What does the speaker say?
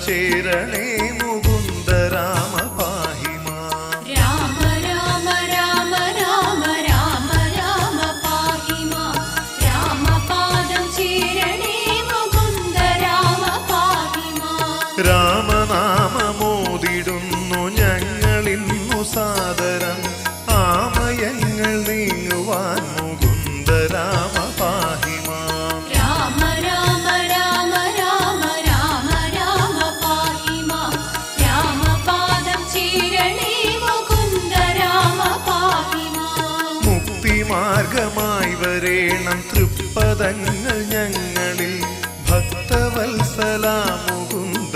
ചേരണേ മുകുന്ദ രാമ പാഹി മാം. രാമ രാമ രാമ രാമ രാമ രാമ പാഹി മാം. രാമപാദം ചേരണേ മുകുന്ദ രാമ പാഹി മാം. രാമനാമമോദിടുന്നു ഞങ്ങളിന്നു സാദരം ആമയങ്ങൾ നീങ്ങുവാൻ മുകുന്ദ രാമ പാഹി മാം. രാമ രാമ രാമ രാമ രാമ രാമ പാഹി മാം. രാമപാദം ചേരണേ മുകുന്ദ രാമ പാഹി മാം. മുക്തിമാർഗമായി വരേണം തൃപ്പദങ്ങൾ ഞങ്ങളിൽ ഭക്തവത്സല മുകുന്ദ